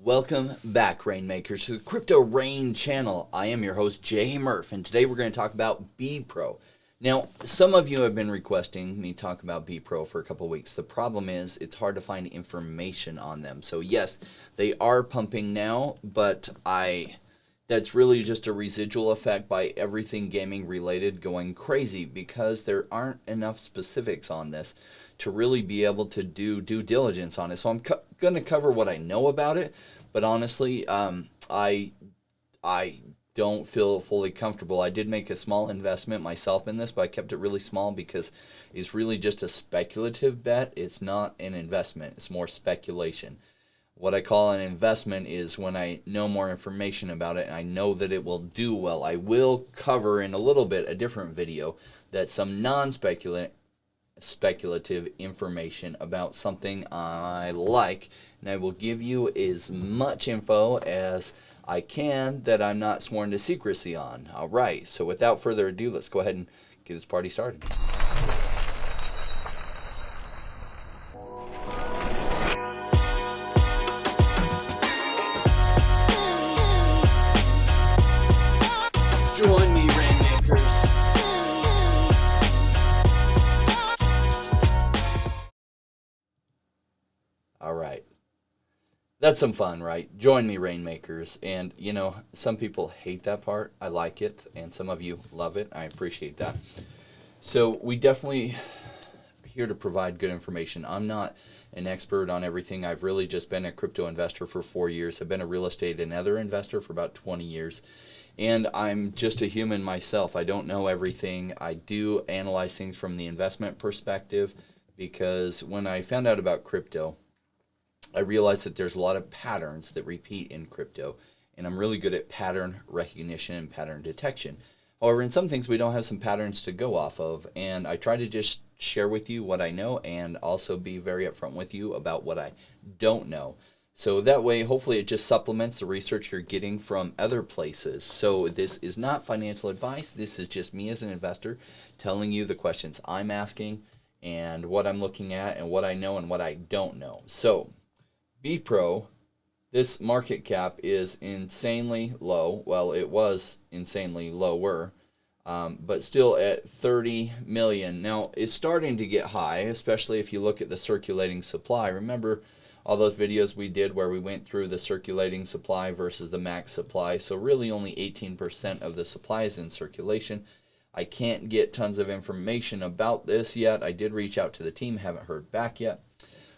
Welcome back, Rainmakers, to the Crypto Rain channel. I am your host, Jay Murph, and today we're going to talk about Bepro. Now, some of you have been requesting me talk about Bepro for a couple weeks. The problem is it's hard to find information on them. So yes, they are pumping now, but that's really just a residual effect by everything gaming related going crazy because there aren't enough specifics on this to really be able to do due diligence on it. So I'm going to cover what I know about it, but honestly, I don't feel fully comfortable. I did make a small investment myself in this, but I kept it really small because it's really just a speculative bet. It's not an investment. It's more speculation. What I call an investment is when I know more information about it and I know that it will do well. I will cover in a little bit a different video that some non-speculative information about something I like, and I will give you as much info as I can that I'm not sworn to secrecy on. Alright, so without further ado, let's go ahead and get this party started. Join me, Rainmakers. Alright. That's some fun, right? Join me, Rainmakers. And, you know, some people hate that part. I like it. And some of you love it. I appreciate that. So we definitely here to provide good information. I'm not an expert on everything. I've really just been a crypto investor for 4 years. I've been a real estate and other investor for about 20 years. And I'm just a human myself. I don't know everything. I do analyze things from the investment perspective because when I found out about crypto, I realized that there's a lot of patterns that repeat in crypto, and I'm really good at pattern recognition and pattern detection. However, in some things we don't have some patterns to go off of, and I try to just share with you what I know and also be very upfront with you about what I don't know. So that way, hopefully it just supplements the research you're getting from other places. So this is not financial advice. This is just me as an investor telling you the questions I'm asking and what I'm looking at and what I know and what I don't know. So Bepro, this market cap is insanely low. Well, it was insanely lower, but still at 30 million. Now, it's starting to get high, especially if you look at the circulating supply. Remember all those videos we did where we went through the circulating supply versus the max supply? So really only 18% of the supply is in circulation. I can't get tons of information about this yet. I did reach out to the team, haven't heard back yet.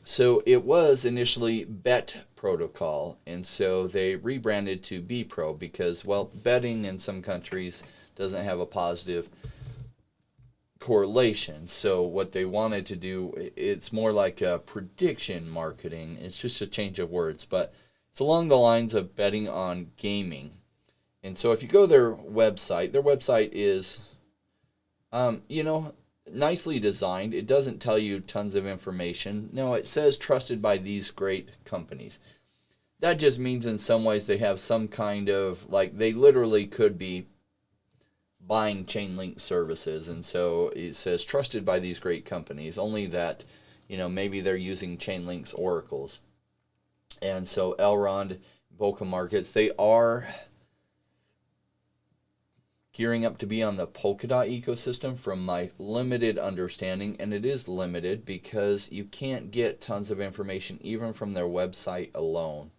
So it was initially Bet Protocol, and so they rebranded to Bepro because, well, betting in some countries doesn't have a positive correlation. So what they wanted to do, it's more like a prediction marketing. It's just a change of words, but it's along the lines of betting on gaming. And so if you go to their website is, nicely designed. It doesn't tell you tons of information. No, it says trusted by these great companies. That just means in some ways they have some kind of, like, they literally could be buying chain link services, and so it says trusted by these great companies, only that, maybe they're using chain links oracles. And so Elrond, Boca Markets, they are gearing up to be on the Polkadot ecosystem from my limited understanding, and it is limited because you can't get tons of information even from their website alone.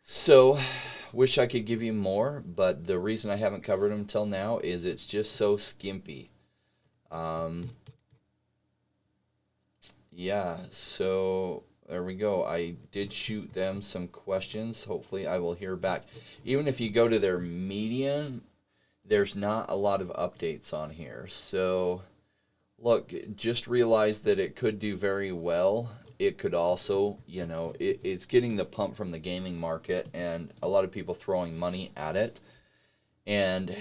So, wish I could give you more, but the reason I haven't covered them till now is it's just so skimpy. Yeah, so there we go. I did shoot them some questions. Hopefully I will hear back. Even if you go to their Medium, there's not a lot of updates on here. So, look, just realize that it could do very well. It could also, it's getting the pump from the gaming market and a lot of people throwing money at it. And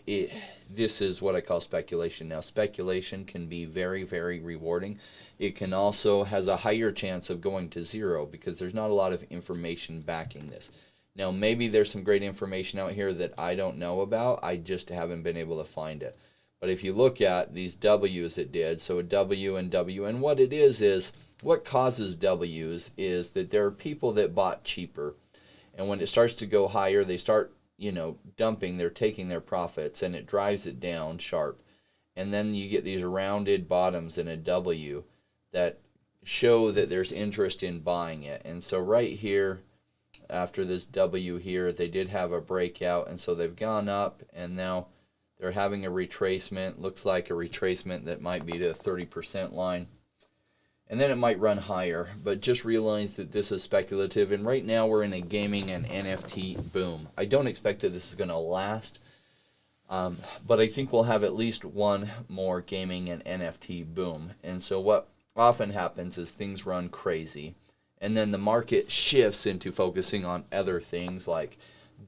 this is what I call speculation. Now, speculation can be very, very rewarding. It can also has a higher chance of going to zero because there's not a lot of information backing this. Now, maybe there's some great information out here that I don't know about. I just haven't been able to find it. But if you look at these W's it did, so a W and W, and what it is what causes W's is that there are people that bought cheaper. And when it starts to go higher, they start, dumping, they're taking their profits, and it drives it down sharp. And then you get these rounded bottoms in a W that show that there's interest in buying it. And so right here, after this W here, they did have a breakout, and so they've gone up, and now they're having a retracement. Looks like a retracement that might be to a 30% line. And then it might run higher, but just realize that this is speculative, and right now we're in a gaming and NFT boom. I don't expect that this is going to last, but I think we'll have at least one more gaming and NFT boom. And so what often happens is things run crazy, and then the market shifts into focusing on other things like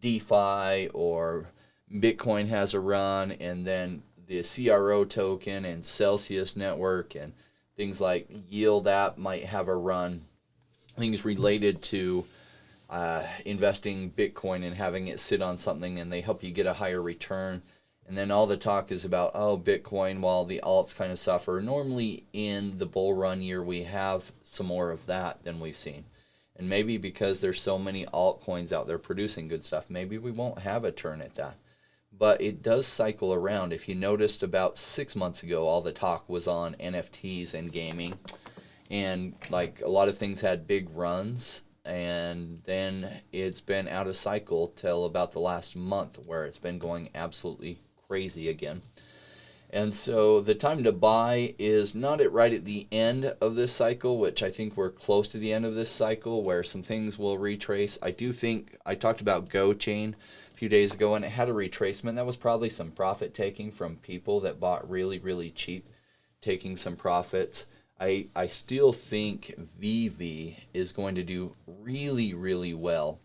DeFi, or Bitcoin has a run, and then the CRO token and Celsius network and things like Yield app might have a run. Things related to investing Bitcoin and having it sit on something, and they help you get a higher return. And then all the talk is about, Bitcoin, while the alts kind of suffer. Normally in the bull run year, we have some more of that than we've seen. And maybe because there's so many altcoins out there producing good stuff, maybe we won't have a turn at that. But it does cycle around. If you noticed, about 6 months ago, all the talk was on NFTs and gaming. And like a lot of things had big runs, and then it's been out of cycle till about the last month, where it's been going absolutely crazy again. And so the time to buy is not right at the end of this cycle, which I think we're close to the end of this cycle, where some things will retrace. I do think I talked about GoChain a few days ago, and it had a retracement. That was probably some profit taking from people that bought really, really cheap, taking some profits. I still think VV is going to do really, really well.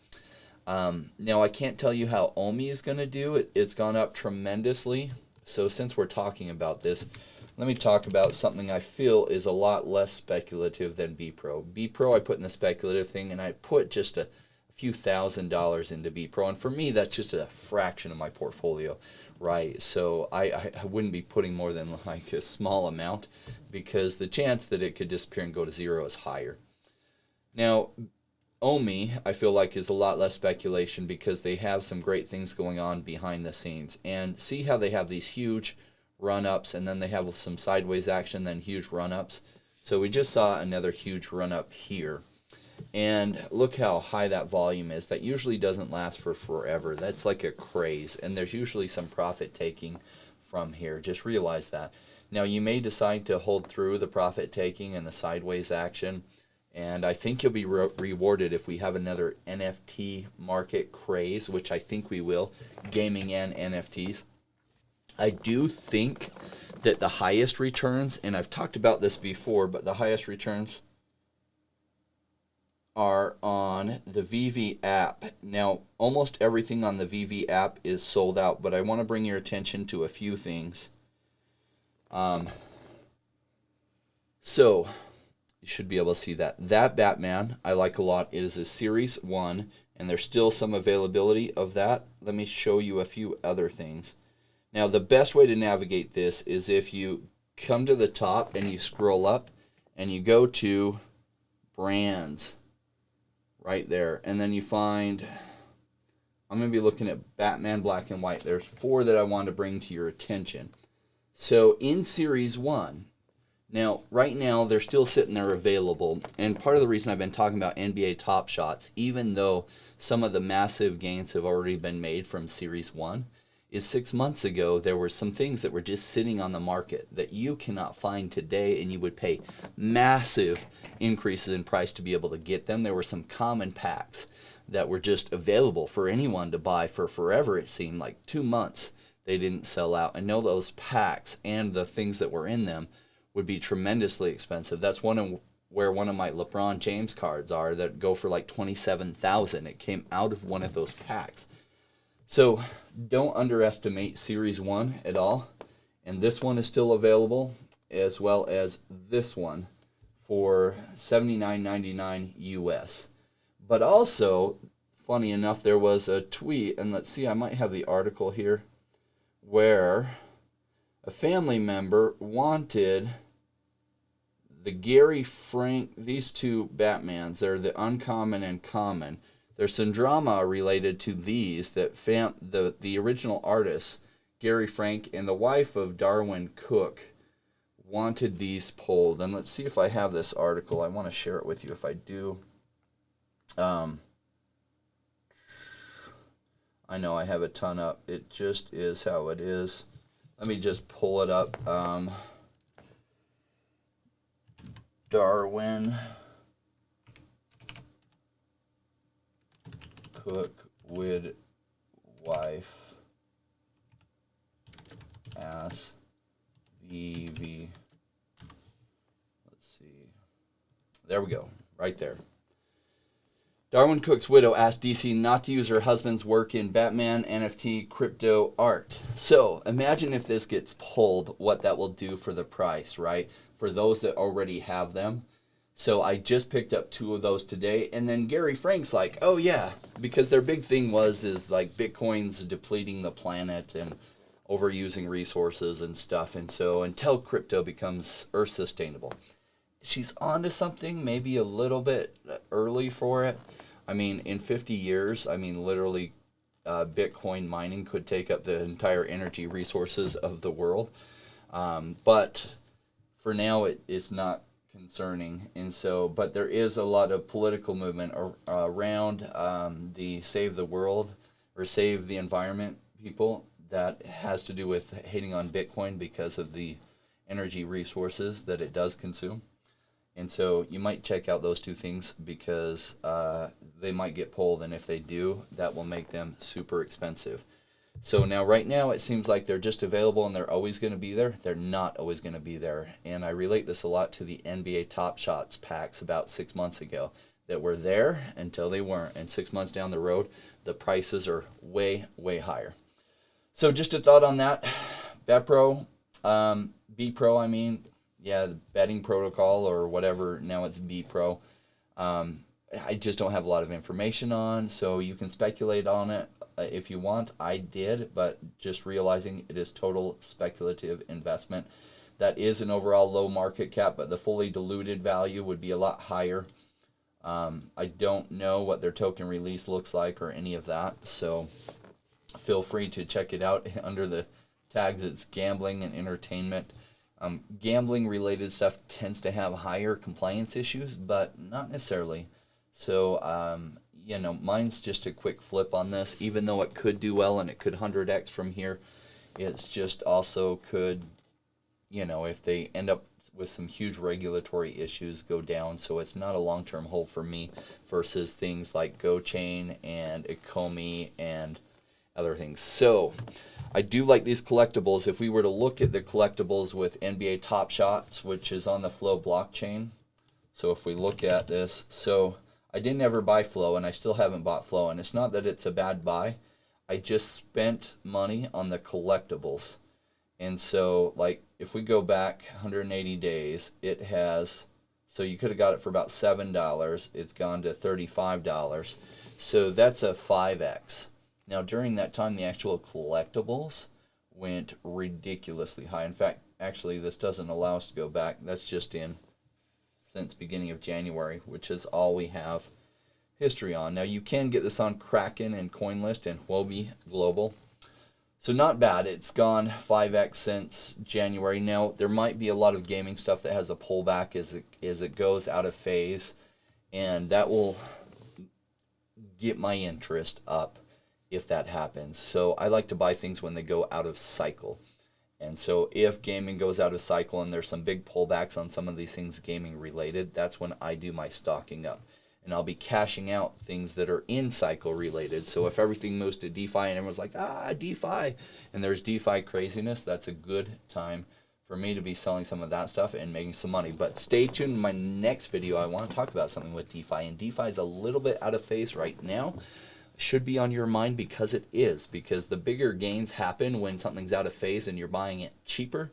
Now, I can't tell you how OMI is going to do. It's gone up tremendously. So since we're talking about this, let me talk about something I feel is a lot less speculative than Bepro. Bepro I put in the speculative thing, and I put just a few $1,000s into Bepro. And for me, that's just a fraction of my portfolio, right? So I wouldn't be putting more than like a small amount, because the chance that it could disappear and go to zero is higher. Now, OMI, I feel like, is a lot less speculation, because they have some great things going on behind the scenes. And see how they have these huge run-ups, and then they have some sideways action, then huge run-ups. So we just saw another huge run-up here. And look how high that volume is. That usually doesn't last for forever. That's like a craze. And there's usually some profit taking from here. Just realize that. Now, you may decide to hold through the profit taking and the sideways action. And I think you'll be rewarded if we have another NFT market craze, which I think we will, gaming and NFTs. I do think that the highest returns, and I've talked about this before, but the highest returns are on the VV app. Now, almost everything on the VV app is sold out, but I want to bring your attention to a few things. So you should be able to see that. That Batman I like a lot. It is a Series 1, and there's still some availability of that. Let me show you a few other things. Now, the best way to navigate this is if you come to the top and you scroll up and you go to brands right there, and then you find, I'm going to be looking at Batman Black and White. There's 4 that I want to bring to your attention. So in Series 1, now, right now, they're still sitting there available, and part of the reason I've been talking about NBA Top Shots, even though some of the massive gains have already been made from Series 1, is 6 months ago, there were some things that were just sitting on the market that you cannot find today, and you would pay massive increases in price to be able to get them. There were some common packs that were just available for anyone to buy for forever. It seemed like 2 months they didn't sell out. And know those packs and the things that were in them would be tremendously expensive. That's where one of my LeBron James cards are that go for like $27,000. It came out of one of those packs. So don't underestimate Series 1 at all. And this one is still available, as well as this one for $79.99 US. But also, funny enough, there was a tweet, and let's see, I might have the article here, where a family member wanted the Gary Frank, these two Batmans, they're the uncommon and common. There's some drama related to these that the original artist, Gary Frank, and the wife of Darwin Cook wanted these pulled. And let's see if I have this article. I want to share it with you if I do. I know I have a ton up. It just is how it is. Let me just pull it up. Darwin Cook with wife as VV. Let's see. There we go. Right there. Darwin Cook's widow asked DC not to use her husband's work in Batman NFT crypto art. So imagine if this gets pulled, what that will do for the price, right? For those that already have them. So I just picked up 2 of those today. And then Gary Frank's like, oh yeah, because their big thing is like Bitcoin's depleting the planet and overusing resources and stuff. And so until crypto becomes earth sustainable, she's onto something, maybe a little bit early for it. I mean, in 50 years, I mean, literally, Bitcoin mining could take up the entire energy resources of the world. But for now, it is not concerning. And so, but there is a lot of political movement around the Save the World or Save the Environment people that has to do with hating on Bitcoin because of the energy resources that it does consume. And so you might check out those 2 things because they might get pulled, and if they do, that will make them super expensive. So now, right now, it seems like they're just available and they're always going to be there. They're not always going to be there. And I relate this a lot to the NBA Top Shots packs about 6 months ago that were there until they weren't. And 6 months down the road, the prices are way, way higher. So just a thought on that. Bepro, Bepro, I mean, yeah, the betting protocol or whatever, now it's Bepro. I just don't have a lot of information on, so you can speculate on it if you want. I did, but just realizing it is total speculative investment. That is an overall low market cap, but the fully diluted value would be a lot higher. I don't know what their token release looks like or any of that, so feel free to check it out under the tags. It's gambling and entertainment. Gambling related stuff tends to have higher compliance issues, but not necessarily. So, mine's just a quick flip on this. Even though it could do well and it could 100x from here, it's just also could, if they end up with some huge regulatory issues, go down. So it's not a long-term hold for me versus things like GoChain and Ecomi and other things. So I do like these collectibles. If we were to look at the collectibles with NBA Top Shots, which is on the Flow blockchain. So if we look at this, so I didn't ever buy Flow, and I still haven't bought Flow. And it's not that it's a bad buy. I just spent money on the collectibles. And so, like, if we go back 180 days, it has, so you could have got it for about $7. It's gone to $35. So that's a 5x. Now, during that time, the actual collectibles went ridiculously high. In fact, actually, this doesn't allow us to go back. That's just since beginning of January, which is all we have history on. Now, you can get this on Kraken and CoinList and Huobi Global. So not bad. It's gone 5x since January. Now, there might be a lot of gaming stuff that has a pullback as it goes out of phase, and that will get my interest up if that happens. So I like to buy things when they go out of cycle. And so if gaming goes out of cycle and there's some big pullbacks on some of these things gaming related, that's when I do my stocking up. And I'll be cashing out things that are in cycle related. So if everything moves to DeFi and everyone's like, DeFi, and there's DeFi craziness, that's a good time for me to be selling some of that stuff and making some money. But stay tuned in my next video. I want to talk about something with DeFi. And DeFi is a little bit out of phase right now. Should be on your mind because it is. Because the bigger gains happen when something's out of phase and you're buying it cheaper.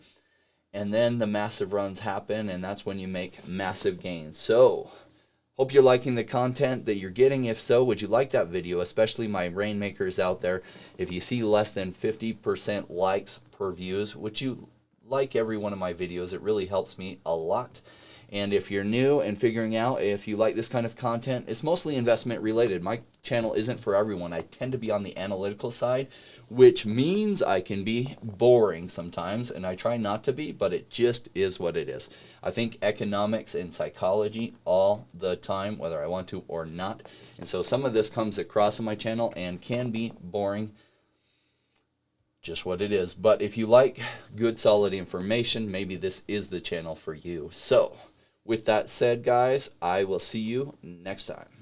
And then the massive runs happen, and that's when you make massive gains. So hope you're liking the content that you're getting. If so, would you like that video, especially my rainmakers out there? If you see less than 50% likes per views, would you like every one of my videos? It really helps me a lot. And if you're new and figuring out if you like this kind of content, it's mostly investment related. My channel isn't for everyone. I tend to be on the analytical side, which means I can be boring sometimes, and I try not to be, but it just is what it is. I think economics and psychology all the time, whether I want to or not. And so some of this comes across on my channel and can be boring, just what it is. But if you like good solid information, maybe this is the channel for you. So with that said, guys, I will see you next time.